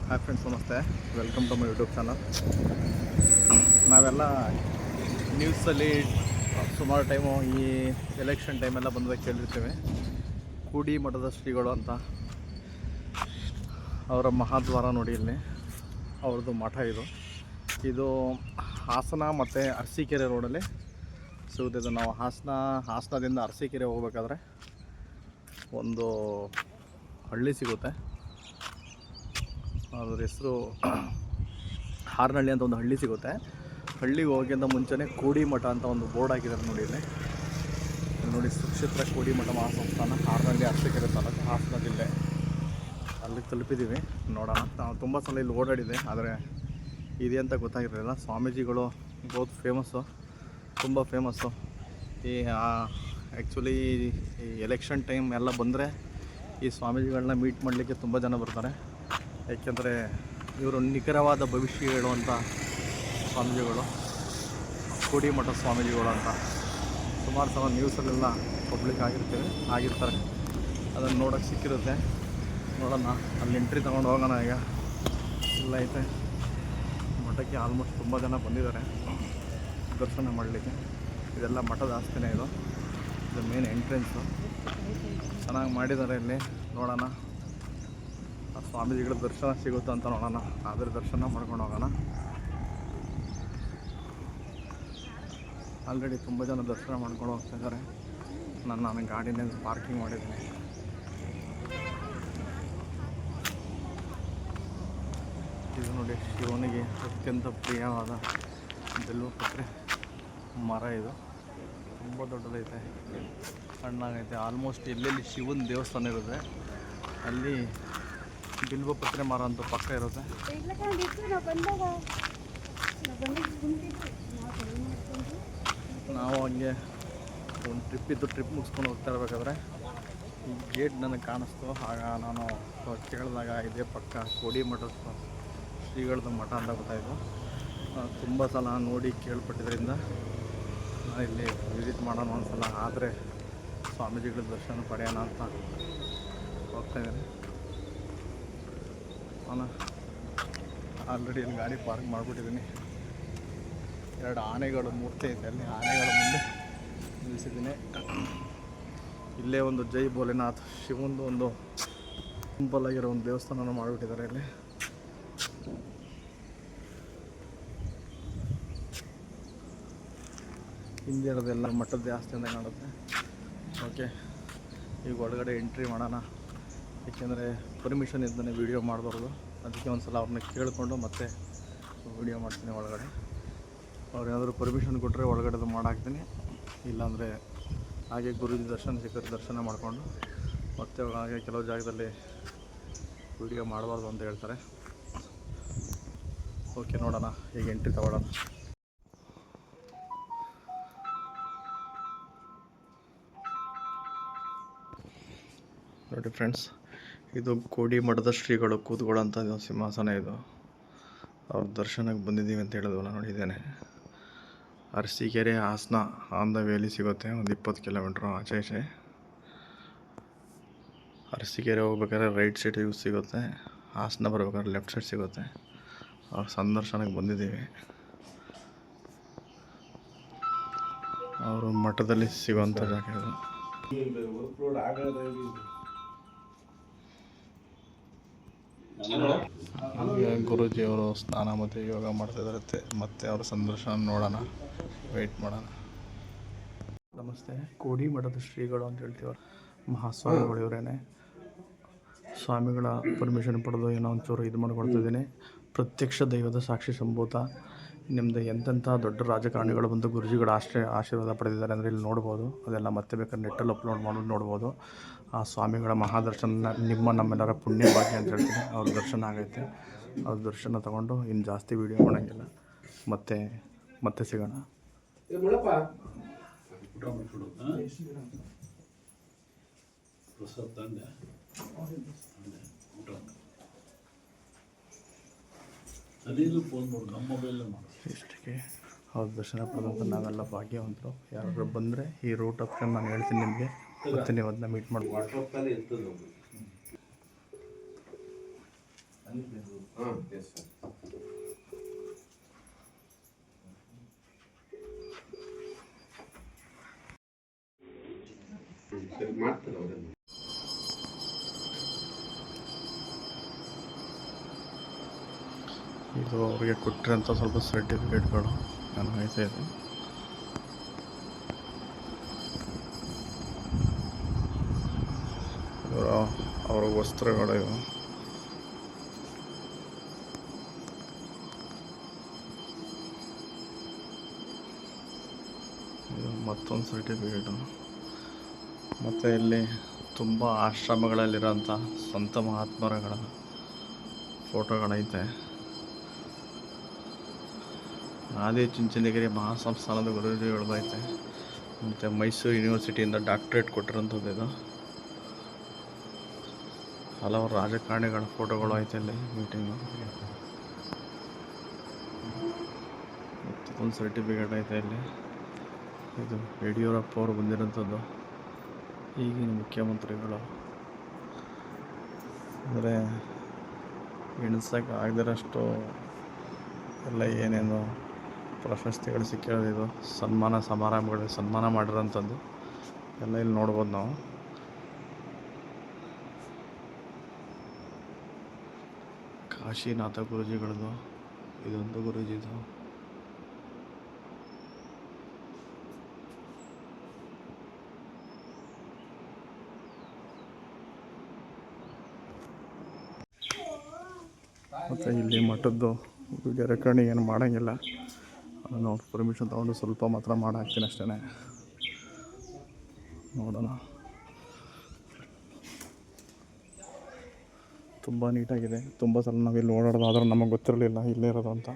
Hi friends, ನಮಸ್ತೆ. Welcome to my YouTube channel. ನಾವೆಲ್ಲ ನ್ಯೂಸಲ್ಲಿ ಸುಮಾರು ಟೈಮು ಈ ಎಲೆಕ್ಷನ್ ಟೈಮೆಲ್ಲ ಬಂದಾಗ ಕೇಳಿರ್ತೀವಿ. ಕೂಡಿ ಮಠದ ಶ್ರೀಗಳು ಅಂತ ಅವರ ಮಹಾದ್ವಾರ ನೋಡಿ, ಇಲ್ಲಿ ಅವ್ರದ್ದು ಮಠ ಇದು ಹಾಸನ ಮತ್ತು ಅರಸೀಕೆರೆ ರೋಡಲ್ಲಿ ಸಿಗುತ್ತಿದ್ದು. ನಾವು ಹಾಸನದಿಂದ ಅರಸೀಕೆರೆ ಹೋಗ್ಬೇಕಾದ್ರೆ ಒಂದು ಹಳ್ಳಿ ಸಿಗುತ್ತೆ. ಅದ್ರ ಹೆಸರು ಹಾರನಹಳ್ಳಿ ಅಂತ ಒಂದು ಹಳ್ಳಿ ಸಿಗುತ್ತೆ. ಹಳ್ಳಿಗೆ ಹೋಗಿಂತ ಮುಂಚೆನೇ ಕೋಡಿ ಮಠ ಅಂತ ಒಂದು ಬೋರ್ಡ್ ಹಾಕಿದ್ದಾರೆ ನೋಡಿ. ಇಲ್ಲಿ ನೋಡಿ, ಸುಕ್ಷೇತ್ರ ಕೋಡಿ ಮಠ ಮಹಾಸಂಸ್ಥಾನ, ಹಾರನಹಳ್ಳಿ, ಅರಸೀಕೆರೆ ತಾಲೂಕು, ಹಾಸನ ಜಿಲ್ಲೆ. ಅಲ್ಲಿಗೆ ತಲುಪಿದ್ದೀವಿ. ನೋಡೋಣ. ನಾವು ತುಂಬ ಸಲ ಇಲ್ಲಿ ಓಡಾಡಿದೆ, ಆದರೆ ಇದೆ ಅಂತ ಗೊತ್ತಾಗಿರಲಿಲ್ಲ. ಸ್ವಾಮೀಜಿಗಳು ಬಹುತ್ ಫೇಮಸ್ಸು, ತುಂಬ ಫೇಮಸ್ಸು. ಈ ಆ್ಯಕ್ಚುಲಿ ಈ ಎಲೆಕ್ಷನ್ ಟೈಮ್ ಎಲ್ಲ ಬಂದರೆ ಈ ಸ್ವಾಮೀಜಿಗಳನ್ನ ಮೀಟ್ ಮಾಡಲಿಕ್ಕೆ ತುಂಬ ಜನ ಬರ್ತಾರೆ. ಏಕೆಂದರೆ ಇವರು ನಿಖರವಾದ ಭವಿಷ್ಯ ಹೇಳುವಂಥ ಸ್ವಾಮೀಜಿಗಳು, ಕೋಡಿ ಮಠ ಸ್ವಾಮೀಜಿಗಳು ಅಂತ ಸುಮಾರು ಸಲ ನ್ಯೂಸಲ್ಲೆಲ್ಲ ಪಬ್ಲಿಕ್ ಆಗಿರ್ತಾರೆ. ಅದನ್ನು ನೋಡೋಕ್ಕೆ ಸಿಕ್ಕಿರುತ್ತೆ. ನೋಡೋಣ, ಅಲ್ಲಿ ಎಂಟ್ರಿ ತೊಗೊಂಡು ಹೋಗೋಣ. ಈಗ ಇಲ್ಲ ಐತೆ ಮಠಕ್ಕೆ ಆಲ್ಮೋಸ್ಟ್ ತುಂಬ ಜನ ಬಂದಿದ್ದಾರೆ ದರ್ಶನ ಮಾಡಲಿಕ್ಕೆ. ಇದೆಲ್ಲ ಮಠದ ಆಸ್ತಿನೇ. ಇದು ಮೇನ್ ಎಂಟ್ರೆನ್ಸು. ಚೆನ್ನಾಗಿ ಮಾಡಿದ್ದಾರೆ ಇಲ್ಲಿ. ನೋಡೋಣ, ಆ ಸ್ವಾಮೀಜಿಗಳ ದರ್ಶನ ಸಿಗುತ್ತಾ ಅಂತ ನೋಡೋಣ. ಆದರೆ ದರ್ಶನ ಮಾಡ್ಕೊಂಡು ಹೋಗೋಣ. ಆಲ್ರೆಡಿ ತುಂಬ ಜನ ದರ್ಶನ ಮಾಡ್ಕೊಂಡು ಹೋಗ್ತಾಯಿದ್ದಾರೆ. ನಾನು ಗಾಡಿನಲ್ಲಿ ಪಾರ್ಕಿಂಗ್ ಮಾಡಿದ್ದೀನಿ. ಇದು ನೋಡಿ, ಶಿವನಿಗೆ ಅತ್ಯಂತ ಪ್ರಿಯವಾದ ಬಿಲ್ವಪತ್ರೆ ಮರ. ಇದು ತುಂಬ ದೊಡ್ಡದೈತೆ, ಸಣ್ಣಾಗೈತೆ. ಆಲ್ಮೋಸ್ಟ್ ಎಲ್ಲೆಲ್ಲಿ ಶಿವನ ದೇವಸ್ಥಾನ ಇರುತ್ತೆ ಅಲ್ಲಿ ಬಿಲ್ವಪತ್ರೆ ಮರ ಅಂತ ಪಕ್ಕ ಇರುತ್ತೆ. ನಾವು ಹಂಗೆ ಒಂದು ಟ್ರಿಪ್ ಮುಗಿಸ್ಕೊಂಡು ಹೋಗ್ತಾ ಇರಬೇಕಾದ್ರೆ ಈ ಗೇಟ್ ನನಗೆ ಕಾಣಿಸ್ತು. ಆಗ ನಾನು ಕೇಳಿದಾಗ ಇದೇ ಪಕ್ಕ ಕೋಡಿ ಮಠದ ಶ್ರೀಗಳದ್ದು ಮಠ ಅಂತ ಗೊತ್ತಾಯಿತು. ತುಂಬ ಸಲ ನೋಡಿ ಕೇಳ್ಪಟ್ಟಿದ್ದರಿಂದ ನಾನು ಇಲ್ಲಿ ವಿಸಿಟ್ ಮಾಡೋಣ ಒಂದ್ಸಲ, ಆದರೆ ಸ್ವಾಮೀಜಿಗಳ ದರ್ಶನ ಪಡೆಯೋಣ ಅಂತ ಹೋಗ್ತಾಯಿದ್ದೀನಿ. ನಾನು ಆಲ್ರೆಡಿ ಅಲ್ಲಿ ಗಾಡಿ ಪಾರ್ಕ್ ಮಾಡಿಬಿಟ್ಟಿದ್ದೀನಿ. 2 ಆನೆಗಳು ಮೂರ್ತಿ ಐತೆ, ಅಲ್ಲಿ ಆನೆಗಳ ಮುಂದೆ ನಿಲ್ಲಿಸಿದ್ದೀನಿ. ಇಲ್ಲೇ ಒಂದು ಜೈ ಭೋಲೆನಾಥ್ ಶಿವಂದು ಒಂದು ಸಿಂಪಲ್ ಆಗಿರೋ ಒಂದು ದೇವಸ್ಥಾನ ಮಾಡಿಬಿಟ್ಟಿದ್ದಾರೆ ಇಲ್ಲಿ. ಹಿಂದೆ ಇರೋದೆಲ್ಲ ಮಠದ ಜಾಸ್ತಿ ಅಂತ ಕಾಣುತ್ತೆ. ಓಕೆ, ಈಗ ಒಳಗಡೆ ಎಂಟ್ರಿ ಮಾಡೋಣ. ಏಕೆಂದರೆ ಪರ್ಮಿಷನ್ ಇದ್ದಾನೆ ವೀಡಿಯೋ ಮಾಡಬಾರ್ದು. ಅದಕ್ಕೆ ಒಂದು ಸಲ ಅವ್ರನ್ನ ಕೇಳಿಕೊಂಡು ಮತ್ತೆ ವೀಡಿಯೋ ಮಾಡ್ತೀನಿ ಒಳಗಡೆ. ಅವ್ರು ಏನಾದರೂ ಪರ್ಮಿಷನ್ ಕೊಟ್ಟರೆ ಒಳಗಡೆದು ಮಾಡಾಕ್ತೀನಿ. ಇಲ್ಲಾಂದರೆ ಹಾಗೆ ಗುರುಜಿ ದರ್ಶನ ಸಿಕ್ಕರೆ ದರ್ಶನ ಮಾಡಿಕೊಂಡು ಮತ್ತೆ ಹಾಗೆ ಕೆಲವು ಜಾಗದಲ್ಲಿ ವೀಡಿಯೋ ಮಾಡಬಾರ್ದು ಅಂತ ಹೇಳ್ತಾರೆ. ಓಕೆ, ನೋಡೋಣ, ಈಗ ಎಂಟ್ರಿ ತಗೊಳ್ಳೋಣ. ನೋಡಿ ಫ್ರೆಂಡ್ಸ್, ಇದು ಕೋಡಿ ಮಠದ ಶ್ರೀಗಳು ಕೂತ್ಕೊಳ್ಳೋಂಥ ಸಿಂಹಾಸನ. ಇದು ಅವ್ರ ದರ್ಶನಕ್ಕೆ ಬಂದಿದ್ದೀವಿ ಅಂತ ಹೇಳಿದ್ವಲ್ಲ, ನೋಡಿದ್ದೇನೆ. ಅರಸೀಕೆರೆ ಹಾಸನ ಆನ್ ದ ವೇಲಿ ಸಿಗುತ್ತೆ, ಒಂದು 20 ಕಿಲೋಮೀಟ್ರು ಆಚೆ. ಅರಸೀಕೆರೆ ಹೋಗ್ಬೇಕಾದ್ರೆ ರೈಟ್ ಸೈಡ್ ಸಿಗುತ್ತೆ, ಹಾಸನ ಬರ್ಬೇಕಾದ್ರೆ ಲೆಫ್ಟ್ ಸೈಡ್ ಸಿಗುತ್ತೆ. ಅವ್ರ ಸಂದರ್ಶನಕ್ಕೆ ಬಂದಿದ್ದೀವಿ. ಅವರು ಮಠದಲ್ಲಿ ಸಿಗುವಂಥ ಜಾಗ ಇದು. ಗುರೂಜಿಯವರು ಸ್ನಾನ ಮತ್ತು ಯೋಗ ಮಾಡ್ತಾಯಿದ್ದಾರೆ. ಮತ್ತೆ ಅವರ ಸಂದರ್ಶನ ನೋಡೋಣ, ವೆಯ್ಟ್ ಮಾಡೋಣ. ನಮಸ್ತೆ. ಕೋಡಿ ಮಠದ ಶ್ರೀಗಳು ಅಂತ ಹೇಳ್ತೀವಿ. ಮಹಾಸ್ವಾಮಿಗಳು ಇವರೇನೆ. ಸ್ವಾಮಿಗಳ ಪರ್ಮಿಷನ್ ಪಡೆದು ಏನೋ ಒಂಚೂರು ಇದು ಮಾಡ್ಕೊಳ್ತಿದ್ದೀನಿ. ಪ್ರತ್ಯಕ್ಷ ದೈವದ ಸಾಕ್ಷಿ ಸಂಭೂತ. ನಿಮ್ಮದು ಎಂತೆಂಥ ದೊಡ್ಡ ರಾಜಕಾರಣಿಗಳು ಬಂದು ಗುರುಜಿಗಳ ಆಶೀರ್ವಾದ ಪಡೆದಿದ್ದಾರೆ ಅಂದರೆ ಇಲ್ಲಿ ನೋಡ್ಬೋದು. ಅದೆಲ್ಲ ಮತ್ತೆ ಬೇಕಾದ್ರೆ ನೆಟ್ಟಲ್ಲಿ ಅಪ್ಲೋಡ್ ಮಾಡೋದು ನೋಡ್ಬೋದು. ಆ ಸ್ವಾಮಿಗಳ ಮಹಾದರ್ಶನ ನಮ್ಮೆಲ್ಲರ ಪುಣ್ಯ ಭಾಗ್ಯ ಅಂತ ಹೇಳ್ತೀನಿ. ಅವ್ರ ದರ್ಶನ ಆಗೈತೆ. ಅವ್ರ ದರ್ಶನ ತೊಗೊಂಡು ಇನ್ನು ಜಾಸ್ತಿ ವೀಡಿಯೋ ಮಾಡೋಂಗಿಲ್ಲ. ಮತ್ತೆ ಸಿಗೋಣ. ಇಷ್ಟಕ್ಕೆ ಅವ್ರ ದರ್ಶನ ಪಡೆದಂಥ ನಾವೆಲ್ಲ ಭಾಗ್ಯವಂತರು. ಯಾರಾದರೂ ಬಂದರೆ ಈ ರೂಟ್ ಆಪ್ಷನ್ ನಾನು ಹೇಳ್ತೀನಿ ನಿಮಗೆ. ಮತ್ತೆ ನೀವು ಅದನ್ನ ಮೀಟ್ ಮಾಡ್ಬೋದು. Yes sir. ಸರಿ ಮಾಡ್ತಾರೆ ಅವರೆಲ್ಲ. ಇದು ಅವರಿಗೆ ಕೊಟ್ಟಿರೋಂಥ ಸ್ವಲ್ಪ ಸರ್ಟಿಫಿಕೇಟ್ಗಳು ನನಗೆ ಐತೆ ಇದೆ. ಅವರ ವಸ್ತ್ರಗಳು ಇವು. ಇದು ಮತ್ತೊಂದು ಸರ್ಟಿಫಿಕೇಟು. ಮತ್ತು ಇಲ್ಲಿ ತುಂಬ ಆಶ್ರಮಗಳಲ್ಲಿರೋಂಥ ಸಂತ ಮಹಾತ್ಮರುಗಳ ಫೋಟೋಗಳೈತೆ. ಆದಿಚುಂಚನಗಿರಿ ಮಹಾಸಂಸ್ಥಾನದ ಗುರೂಜಿಗಳದ್ದು ಐತೆ. ಮತ್ತು ಮೈಸೂರು ಯೂನಿವರ್ಸಿಟಿಯಿಂದ ಡಾಕ್ಟ್ರೇಟ್ ಕೊಟ್ಟಿರೋಂಥದ್ದು ಇದು. ಹಲವು ರಾಜಕಾರಣಿಗಳ ಫೋಟೋಗಳು ಐತೆ ಇಲ್ಲಿ ಮೀಟಿಂಗು. ಮತ್ತೊಂದು ಸರ್ಟಿಫಿಕೇಟ್ ಐತೆ ಇಲ್ಲಿ. ಇದು ಯಡಿಯೂರಪ್ಪ ಅವರು ಬಂದಿರೋಂಥದ್ದು, ಈಗಿನ ಮುಖ್ಯಮಂತ್ರಿಗಳು. ಅಂದರೆ ಎಣಿಸೋಕೆ ಆಗದಿರೋಷ್ಟು ಎಲ್ಲ ಏನೇನು ಪ್ರಶಸ್ತಿಗಳು ಸಿಕ್ಕಿರೋದು. ಇದು ಸನ್ಮಾನ ಸಮಾರಂಭಗಳು ಸನ್ಮಾನ ಮಾಡಿರೋಂಥದ್ದು ಎಲ್ಲ ಇಲ್ಲಿ ನೋಡ್ಬೋದು ನಾವು. ಕಾಶಿನಾಥ ಗುರೂಜಿಗಳದ್ದು ಇದೊಂದು ಗುರೂಜಿದು. ಮತ್ತು ಇಲ್ಲಿ ಮಠದ್ದು ವಿಡಿಯೋ ರೆಕಾರ್ಡಿಂಗ್ ಏನು ಮಾಡೋಂಗಿಲ್ಲ, ಅದನ್ನು ಪರ್ಮಿಷನ್ ತೊಗೊಂಡು ಸ್ವಲ್ಪ ಮಾತ್ರ ಮಾಡಾಕ್ತೀನಿ ಅಷ್ಟೇ. ನೋಡೋಣ. ತುಂಬ ನೀಟಾಗಿದೆ. ತುಂಬ ಸಲ ನಾವು ಇಲ್ಲಿ ಓಡಾಡೋದು, ಆದರೆ ನಮಗೆ ಗೊತ್ತಿರಲಿಲ್ಲ ಇಲ್ಲೇ ಇರೋದು ಅಂತ.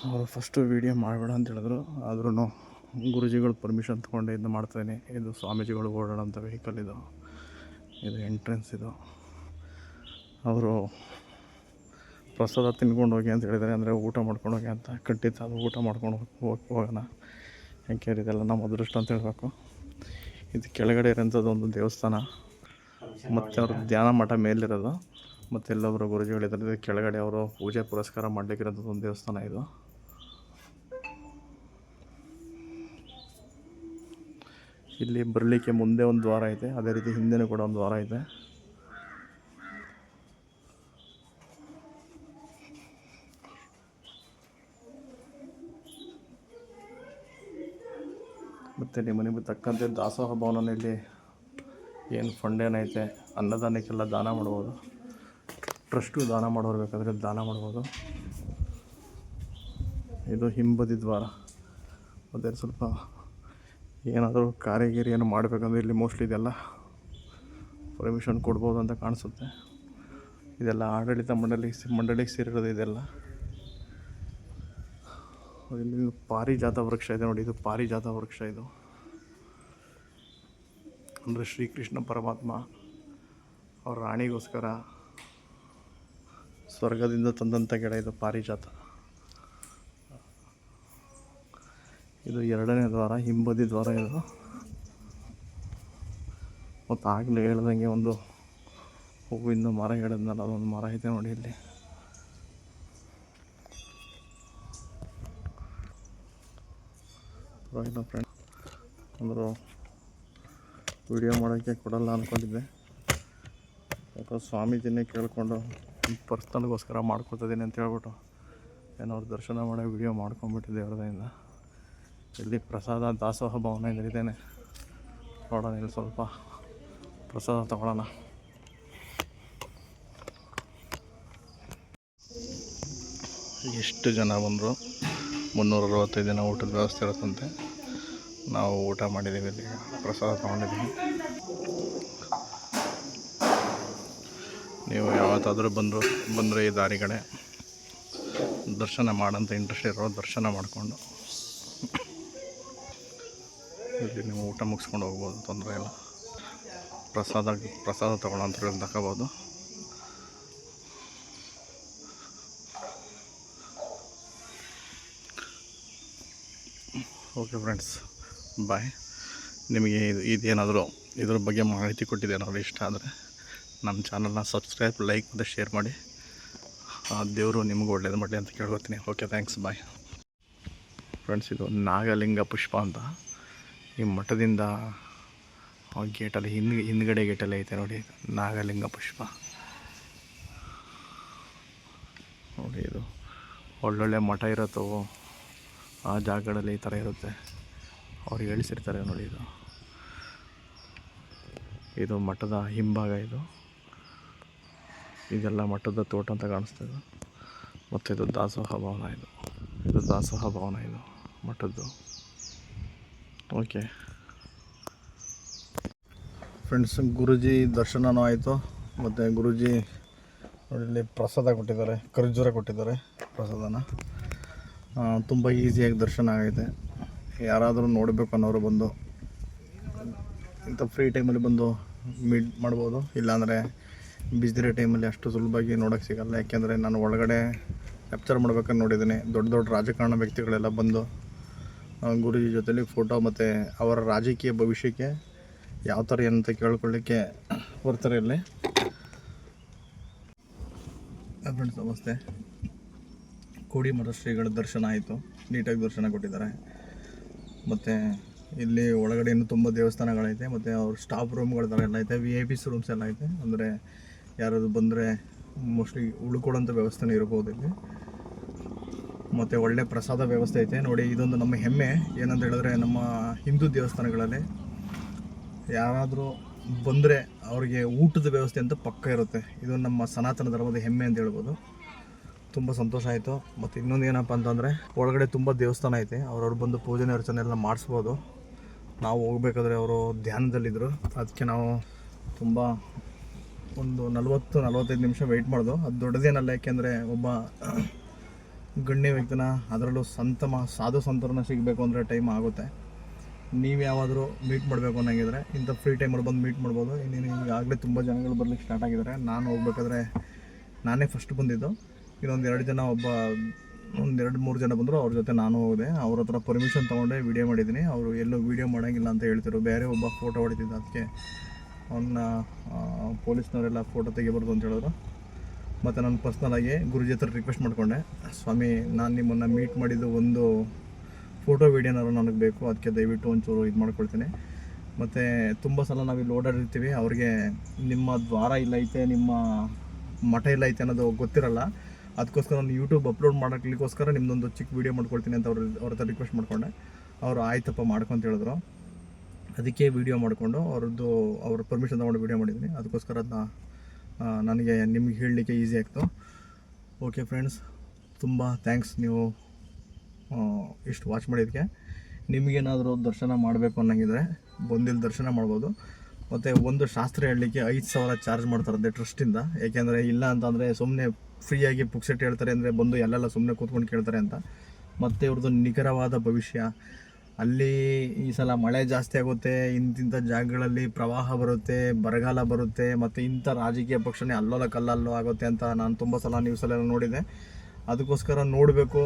ಅವರು ಫಸ್ಟು ವೀಡಿಯೋ ಮಾಡಬೇಡ ಅಂತ ಹೇಳಿದ್ರು, ಆದ್ರೂ ಗುರುಜಿಗಳು ಪರ್ಮಿಷನ್ ತೊಗೊಂಡು ಇದು ಮಾಡ್ತಾಯಿದ್ದೀನಿ. ಇದು ಸ್ವಾಮೀಜಿಗಳು ಓಡಾಡೋಂಥ ವೆಹಿಕಲ್ ಇದು. ಇದು ಎಂಟ್ರೆನ್ಸ್ ಇದು. ಅವರು ಪ್ರಸಾದ ತಿನ್ಕೊಂಡು ಹೋಗಿ ಅಂತ ಹೇಳಿದ್ದಾರೆ, ಅಂದರೆ ಊಟ ಮಾಡ್ಕೊಂಡು ಹೋಗಿ ಅಂತ. ಖಂಡಿತ ಅದು ಊಟ ಮಾಡ್ಕೊಂಡು ಹೋಗೋಣ. ಯಾಕೆ ಇದೆಲ್ಲ ನಮ್ಮ ಅದೃಷ್ಟ ಅಂತ ಹೇಳಬೇಕು. ಇದು ಕೆಳಗಡೆ ಇರೋಂಥದ್ದು ಒಂದು ದೇವಸ್ಥಾನ, ಮತ್ತು ಅವರು ಧ್ಯಾನ ಮಠ ಮೇಲಿರೋದು. ಮತ್ತು ಎಲ್ಲೊಬ್ಬರು ಗುರುಜಿಗಳಿದ್ದಾರೆ. ಕೆಳಗಡೆ ಅವರು ಪೂಜೆ ಪುರಸ್ಕಾರ ಮಾಡಲಿಕ್ಕಿರೋಂಥದ್ದು ಒಂದು ದೇವಸ್ಥಾನ ಇದು. ಇಲ್ಲಿ ಬರಲಿಕ್ಕೆ ಮುಂದೆ ಒಂದು ದ್ವಾರ ಇದೆ, ಅದೇ ರೀತಿ ಹಿಂದೆನೂ ಕೂಡ ಒಂದು ದ್ವಾರ ಇದೆ. ಮತ್ತು ನಿಮಗೆ ತಕ್ಕಂತೆ ದಾಸೋಹ ಭವನಲ್ಲಿ ಏನು ಫಂಡ್ ಏನೈತೆ ಅನ್ನದಾನಕ್ಕೆಲ್ಲ ದಾನ ಮಾಡ್ಬೋದು. ಟ್ರಸ್ಟು ದಾನ ಮಾಡೋರು ಬೇಕಾದರೆ ದಾನ ಮಾಡ್ಬೋದು. ಇದು ಹಿಂಬದಿ ದ್ವಾರ. ಮತ್ತು ಸ್ವಲ್ಪ ಏನಾದರೂ ಕಾರಿಗೀರಿ ಏನು ಮಾಡಬೇಕಂದ್ರೆ ಇಲ್ಲಿ ಮೋಸ್ಟ್ಲಿ ಇದೆಲ್ಲ ಪರ್ಮಿಷನ್ ಕೊಡ್ಬೋದು ಅಂತ ಕಾಣಿಸುತ್ತೆ. ಇದೆಲ್ಲ ಆಡಳಿತ ಮಂಡಳಿಗೆ ಸೇರಿರೋದು ಇದೆಲ್ಲ. ಇಲ್ಲಿ ಪಾರಿಜಾತ ವೃಕ್ಷ ಇದೆ ನೋಡಿ, ಇದು ಪಾರಿಜಾತ ವೃಕ್ಷ. ಇದು ಅಂದರೆ ಶ್ರೀಕೃಷ್ಣ ಪರಮಾತ್ಮ ಅವ್ರ ರಾಣಿಗೋಸ್ಕರ ಸ್ವರ್ಗದಿಂದ ತಂದಂಥ ಗಿಡ ಇದು ಪಾರಿಜಾತ. ಇದು ಎರಡನೇ ದ್ವಾರ, ಹಿಂಬದಿ ದ್ವಾರ ಇದು. ಮತ್ತು ಆಗಲೇ ಹೇಳ್ದಂಗೆ ಒಂದು ಹೂವಿಂದ ಮರ ಹೇಳಿದ್ನಲ್ಲ, ಅದೊಂದು ಮರ ಐತೆ ನೋಡಿ ಇಲ್ಲಿ. ಪರವಾಗಿಲ್ಲ ಫ್ರೆಂಡ್, ಅಂದರು ವಿಡಿಯೋ ಮಾಡೋಕ್ಕೆ ಕೊಡಲ್ಲ ಅಂದ್ಕೊಂಡಿದ್ದೆ. ಯಾಕೋ ಸ್ವಾಮೀಜಿನೇ ಕೇಳಿಕೊಂಡು ಪರ್ಸ್ನಲ್ಗೋಸ್ಕರ ಮಾಡ್ಕೊತಿದ್ದೀನಿ ಅಂತ ಹೇಳ್ಬಿಟ್ಟು ಏನೋ ಅವ್ರ ದರ್ಶನ ಮಾಡೋ ವಿಡಿಯೋ ಮಾಡ್ಕೊಂಬಿಟ್ಟಿದ್ದೆ ದೇವ್ರದಿಂದ. ಇಲ್ಲಿ ಪ್ರಸಾದ ದಾಸೋಹ ಭವನ ಇದ್ದೇನೆ. ನೋಡೋಣ, ಇಲ್ಲಿ ಸ್ವಲ್ಪ ಪ್ರಸಾದ ತಗೊಳ್ಳೋಣ. ಎಷ್ಟು ಜನ ಬಂದರು? 365 ದಿನ ಊಟದ ವ್ಯವಸ್ಥೆ ಇರುತ್ತಂತೆ. ನಾವು ಊಟ ಮಾಡಿದ್ದೀವಿ, ಇಲ್ಲಿ ಪ್ರಸಾದ ತೊಗೊಂಡಿದ್ದೀವಿ. ನೀವು ಯಾವತ್ತಾದರೂ ಬಂದರೆ ಈ ದಾರಿ ಕಡೆ ದರ್ಶನ ಮಾಡೋಂಥ ಇಂಟ್ರೆಸ್ಟ್ ಇರೋ ದರ್ಶನ ಮಾಡಿಕೊಂಡು ಇಲ್ಲಿ ನೀವು ಊಟ ಮುಗಿಸ್ಕೊಂಡು ಹೋಗ್ಬೋದು, ತೊಂದರೆ ಇಲ್ಲ. ಪ್ರಸಾದ ತೊಗೊಳ್ಳೋಂಥ ತಗೋಬೋದು. ಓಕೆ ಫ್ರೆಂಡ್ಸ್, ಬಾಯ್. ನಿಮಗೆ ಇದೇನಾದರೂ ಇದ್ರ ಬಗ್ಗೆ ಮಾಹಿತಿ ಕೊಟ್ಟಿದ್ದೇನಾದರೂ ಇಷ್ಟ ಆದರೆ ನಮ್ಮ ಚಾನಲ್ನ ಸಬ್ಸ್ಕ್ರೈಬ್, ಲೈಕ್ ಮತ್ತು ಶೇರ್ ಮಾಡಿ. ದೇವರು ನಿಮಗೂ ಒಳ್ಳೇದು ಮಾಡಲಿ ಅಂತ ಕೇಳ್ಕೊತೀನಿ. ಓಕೆ, ಥ್ಯಾಂಕ್ಸ್, ಬಾಯ್. ಫ್ರೆಂಡ್ಸ್, ಇದು ನಾಗಲಿಂಗ ಪುಷ್ಪ ಅಂತ ಈ ಮಠದಿಂದ ಗೇಟಲ್ಲಿ ಹಿಂದ್ಗಡೆ ಗೇಟಲ್ಲಿ ಐತೆ ನೋಡಿ. ನಾಗಲಿಂಗ ಪುಷ್ಪ ನೋಡಿ. ಇದು ಒಳ್ಳೊಳ್ಳೆ ಮಠ ಇರುತ್ತೋ ಆ ಜಾಗಗಳಲ್ಲಿ ಈ ಥರ ಇರುತ್ತೆ. ಅವ್ರು ಹೇಳಿಸಿರ್ತಾರೆ ನೋಡಿ. ಇದು ಮಠದ ಹಿಂಭಾಗ. ಇದೆಲ್ಲ ಮಠದ ತೋಟ ಅಂತ ಕಾಣಿಸ್ತದೆ. ಮತ್ತು ಇದು ದಾಸೋಹ ಭವನ. ಇದು ದಾಸೋಹ ಭವನ, ಇದು ಮಠದ್ದು. ಓಕೆ ಫ್ರೆಂಡ್ಸ್, ಗುರೂಜಿ ದರ್ಶನವೂ ಆಯಿತು. ಮತ್ತು ಗುರೂಜಿ ಇಲ್ಲಿ ಪ್ರಸಾದ ಕೊಟ್ಟಿದ್ದಾರೆ, ಖರ್ಜೂರ ಕೊಟ್ಟಿದ್ದಾರೆ ಪ್ರಸಾದನ. ತುಂಬ ಈಸಿಯಾಗಿ ದರ್ಶನ ಆಗೈತೆ. ಯಾರಾದರೂ ನೋಡಬೇಕು ಅನ್ನೋರು ಬಂದು ಇಂಥ ಫ್ರೀ ಟೈಮಲ್ಲಿ ಬಂದು ಮೀಟ್ ಮಾಡ್ಬೋದು. ಇಲ್ಲಾಂದರೆ ಬಿಸಿದಿರೋ ಟೈಮಲ್ಲಿ ಅಷ್ಟು ಸುಲಭವಾಗಿ ನೋಡೋಕ್ಕೆ ಸಿಗಲ್ಲ. ಯಾಕೆಂದರೆ ನಾನು ಒಳಗಡೆ ಕ್ಯಾಪ್ಚರ್ ಮಾಡ್ಬೇಕಂತ ನೋಡಿದ್ದೀನಿ. ದೊಡ್ಡ ದೊಡ್ಡ ರಾಜಕಾರಣ ವ್ಯಕ್ತಿಗಳೆಲ್ಲ ಬಂದು ಗುರೂಜಿ ಜೊತೆಲಿ ಫೋಟೋ ಮತ್ತು ಅವರ ರಾಜಕೀಯ ಭವಿಷ್ಯಕ್ಕೆ ಯಾವ ಥರ ಏನಂತ ಕೇಳ್ಕೊಳ್ಳಿಕ್ಕೆ ಬರ್ತಾರೆ ಇಲ್ಲಿ. ಫ್ರೆಂಡ್ಸ್, ನಮಸ್ತೆ. ಕೋಡಿ ಮಠ ಶ್ರೀಗಳ ದರ್ಶನ ಆಯಿತು. ನೀಟಾಗಿ ದರ್ಶನ ಕೊಟ್ಟಿದ್ದಾರೆ. ಮತ್ತು ಇಲ್ಲಿ ಒಳಗಡೆ ಇನ್ನೂ ತುಂಬ ದೇವಸ್ಥಾನಗಳೈತೆ. ಮತ್ತು ಅವ್ರ ಸ್ಟಾಫ್ ರೂಮ್ಗಳ ಥರ ಎಲ್ಲ ಐತೆ. VIP ರೂಮ್ಸ್ ಎಲ್ಲ ಐತೆ. ಅಂದರೆ ಯಾರಾದ್ರು ಬಂದರೆ ಮೋಸ್ಟ್ಲಿ ಉಳ್ಕೊಳ್ಳೋಂಥ ವ್ಯವಸ್ಥೆನೇ ಇರ್ಬೋದು ಇಲ್ಲಿ. ಮತ್ತು ಒಳ್ಳೆ ಪ್ರಸಾದ ವ್ಯವಸ್ಥೆ ಐತೆ ನೋಡಿ. ಇದೊಂದು ನಮ್ಮ ಹೆಮ್ಮೆ. ಏನಂತ ಹೇಳಿದ್ರೆ, ನಮ್ಮ ಹಿಂದೂ ದೇವಸ್ಥಾನಗಳಲ್ಲಿ ಯಾರಾದರೂ ಬಂದರೆ ಅವರಿಗೆ ಊಟದ ವ್ಯವಸ್ಥೆ ಅಂತ ಪಕ್ಕ ಇರುತ್ತೆ. ಇದು ನಮ್ಮ ಸನಾತನ ಧರ್ಮದ ಹೆಮ್ಮೆ ಅಂತ ಹೇಳ್ಬೋದು. ತುಂಬ ಸಂತೋಷ ಆಯಿತು. ಮತ್ತು ಇನ್ನೊಂದು ಏನಪ್ಪ ಅಂತಂದರೆ, ಒಳಗಡೆ ತುಂಬ ದೇವಸ್ಥಾನ ಐತೆ. ಅವ್ರವ್ರು ಬಂದು ಪೂಜೆ ಅರ್ಚನೆ ಎಲ್ಲ ಮಾಡಿಸ್ಬೋದು. ನಾವು ಹೋಗ್ಬೇಕಾದ್ರೆ ಅವರು ಧ್ಯಾನದಲ್ಲಿದ್ದರು. ಅದಕ್ಕೆ ನಾವು ತುಂಬ ಒಂದು 40-45 ನಿಮಿಷ ವೆಯ್ಟ್ ಮಾಡೋದು. ಅದು ದೊಡ್ಡದೇನಲ್ಲ. ಯಾಕೆಂದರೆ ಒಬ್ಬ ಗಣ್ಯ ವ್ಯಕ್ತಿನ, ಅದರಲ್ಲೂ ಸಾಧು ಸಂತರನ್ನ ಸಿಗಬೇಕು ಅಂದರೆ ಟೈಮ್ ಆಗುತ್ತೆ. ನೀವು ಯಾವಾದರೂ ಮೀಟ್ ಮಾಡಬೇಕು ಅನ್ನಂಗಿದ್ರೆ ಇಂಥ ಫ್ರೀ ಟೈಮಲ್ಲಿ ಬಂದು ಮೀಟ್ ಮಾಡ್ಬೋದು. ಇನ್ನೇನು ಈಗಾಗಲೇ ತುಂಬ ಜನಗಳು ಬರ್ಲಿಕ್ಕೆ ಸ್ಟಾರ್ಟ್ ಆಗಿದ್ದಾರೆ. ನಾನು ಹೋಗ್ಬೇಕಾದ್ರೆ ನಾನೇ ಫಸ್ಟ್ ಬಂದಿದ್ದು. ಇನ್ನೊಂದು 2 ಜನ, ಒಂದು 2-3 ಜನ ಬಂದರು. ಅವ್ರ ಜೊತೆ ನಾನು ಹೋದೆ. ಅವ್ರ ಹತ್ರ ಪರ್ಮಿಷನ್ ತೊಗೊಂಡೆ ವೀಡಿಯೋ ಮಾಡಿದ್ದೀನಿ. ಅವರು ಎಲ್ಲೂ ವೀಡಿಯೋ ಮಾಡೋಂಗಿಲ್ಲ ಅಂತ ಹೇಳ್ತಿರು. ಬೇರೆ ಒಬ್ಬ ಫೋಟೋ ಹೊಡಿತಿದ್ದ. ಅದಕ್ಕೆ ಅವನ್ನ ಪೊಲೀಸ್ನವರೆಲ್ಲ ಫೋಟೋ ತೆಗಿಬಾರ್ದು ಅಂತ ಹೇಳಿದ್ರು. ಮತ್ತು ನಾನು ಪರ್ಸ್ನಲಾಗಿ ಗುರುಜಿ ಹತ್ರ ರಿಕ್ವೆಸ್ಟ್ ಮಾಡಿಕೊಂಡೆ, ಸ್ವಾಮಿ, ನಾನು ನಿಮ್ಮನ್ನು ಮೀಟ್ ಮಾಡಿದ್ದು ಒಂದು ಫೋಟೋ ವೀಡಿಯೋನಾರು ನನಗೆ ಬೇಕು. ಅದಕ್ಕೆ ದಯವಿಟ್ಟು ಒಂಚೂರು ಇದು ಮಾಡ್ಕೊಳ್ತೀನಿ. ಮತ್ತು ತುಂಬ ಸಲ ನಾವಿಲ್ಲಿ ಓಡಾಡಿರ್ತೀವಿ. ಅವ್ರಿಗೆ ನಿಮ್ಮ ದ್ವಾರ ಇಲ್ಲ ಐತೆ, ನಿಮ್ಮ ಮಠ ಇಲ್ಲ ಐತೆ ಅನ್ನೋದು ಗೊತ್ತಿರಲ್ಲ. ಅದಕ್ಕೋಸ್ಕರ ನಾನು ಯೂಟ್ಯೂಬ್ ಅಪ್ಲೋಡ್ ಮಾಡೋಕ್ಕೋಸ್ಕರ ನಿಮ್ಮದೊಂದು ಚಿಕ್ಕ ವೀಡಿಯೋ ಮಾಡ್ಕೊಳ್ತೀನಿ ಅಂತ ಅವ್ರ ಹತ್ರ ರಿಕ್ವೆಸ್ಟ್ ಮಾಡಿಕೊಂಡೆ. ಅವರು ಆಯ್ತಪ್ಪ ಮಾಡ್ಕೊಂತ ಹೇಳಿದ್ರು. ಅದಕ್ಕೆ ವೀಡಿಯೋ ಮಾಡಿಕೊಂಡು ಅವ್ರ ಪರ್ಮಿಷನ್ ತೊಗೊಂಡು ವೀಡಿಯೋ ಮಾಡಿದ್ದೀನಿ. ಅದಕ್ಕೋಸ್ಕರ ಅದನ್ನ ನನಗೆ ನಿಮ್ಗೆ ಹೇಳಲಿಕ್ಕೆ ಈಸಿ ಆಗ್ತು. ಓಕೆ ಫ್ರೆಂಡ್ಸ್, ತುಂಬ ಥ್ಯಾಂಕ್ಸ್ ನೀವು ಇಷ್ಟು ವಾಚ್ ಮಾಡಿದ್ದಕ್ಕೆ. ನಿಮಗೇನಾದರೂ ದರ್ಶನ ಮಾಡಬೇಕು ಅನ್ನಂಗಿದ್ರೆ ಬಂದಿಲ್ಲಿ ದರ್ಶನ ಮಾಡ್ಬೋದು. ಮತ್ತು ಒಂದು ಶಾಸ್ತ್ರ ಹೇಳಲಿಕ್ಕೆ 5,000 ಚಾರ್ಜ್ ಮಾಡ್ತಾರಂತೆ ಟ್ರಸ್ಟಿಂದ. ಏಕೆಂದರೆ ಇಲ್ಲ ಅಂತಂದರೆ ಸುಮ್ಮನೆ ಫ್ರೀಯಾಗಿ ಪುಕ್ಸೆಟ್ ಹೇಳ್ತಾರೆ ಅಂದರೆ ಬಂದು ಎಲ್ಲೆಲ್ಲ ಸುಮ್ಮನೆ ಕೂತ್ಕೊಂಡು ಕೇಳ್ತಾರೆ ಅಂತ. ಮತ್ತು ಇವ್ರದ್ದು ನಿಖರವಾದ ಭವಿಷ್ಯ. ಅಲ್ಲಿ ಈ ಸಲ ಮಳೆ ಜಾಸ್ತಿ ಆಗುತ್ತೆ, ಇಂತಿಂಥ ಜಾಗಗಳಲ್ಲಿ ಪ್ರವಾಹ ಬರುತ್ತೆ, ಬರಗಾಲ ಬರುತ್ತೆ, ಮತ್ತು ಇಂಥ ರಾಜಕೀಯ ಪಕ್ಷನೇ ಅಲ್ಲೋಲ ಕಲ್ಲಲ್ಲೋ ಆಗುತ್ತೆ ಅಂತ ನಾನು ತುಂಬ ಸಲ ನ್ಯೂಸಲ್ಲೆಲ್ಲ ನೋಡಿದೆ. ಅದಕ್ಕೋಸ್ಕರ ನೋಡಬೇಕು,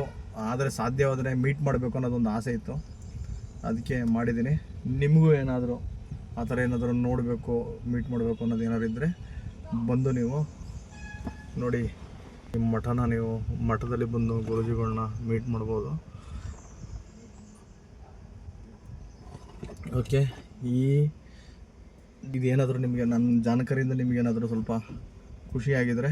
ಆದರೆ ಸಾಧ್ಯವಾದರೆ ಮೀಟ್ ಮಾಡಬೇಕು ಅನ್ನೋದೊಂದು ಆಸೆ ಇತ್ತು. ಅದಕ್ಕೆ ಮಾಡಿದ್ದೀನಿ. ನಿಮಗೂ ಏನಾದರೂ ಆ ಥರ ಏನಾದರೂ ನೋಡಬೇಕು, ಮೀಟ್ ಮಾಡಬೇಕು ಅನ್ನೋದು ಏನಾದ್ರು ಇದ್ದರೆ ಬಂದು ನೀವು ನೋಡಿ. ನಿಮ್ಮ ಮಠನ ನೀವು ಮಠದಲ್ಲಿ ಬಂದು ಗುರೂಜಿಗಳನ್ನ ಮೀಟ್ ಮಾಡ್ಬೋದು. ಓಕೆ, ಇದೇನಾದರೂ ನಿಮಗೆ ನನ್ನ ಜಾನಕಾರಿಯಿಂದ ನಿಮಗೇನಾದರೂ ಸ್ವಲ್ಪ ಖುಷಿಯಾಗಿದ್ದರೆ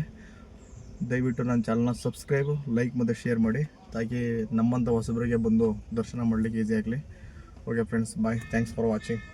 ದಯವಿಟ್ಟು ನನ್ನ ಚಾನಲ್ನ ಸಬ್ಸ್ಕ್ರೈಬು, ಲೈಕ್ ಮತ್ತು ಶೇರ್ ಮಾಡಿ, ತಾಕಿ ನಮ್ಮಂಥ ಹೊಸಬರಿಗೆ ಬಂದು ದರ್ಶನ ಮಾಡಲಿಕ್ಕೆ ಈಸಿ ಆಗಲಿ. Okay friends, bye. Thanks for watching.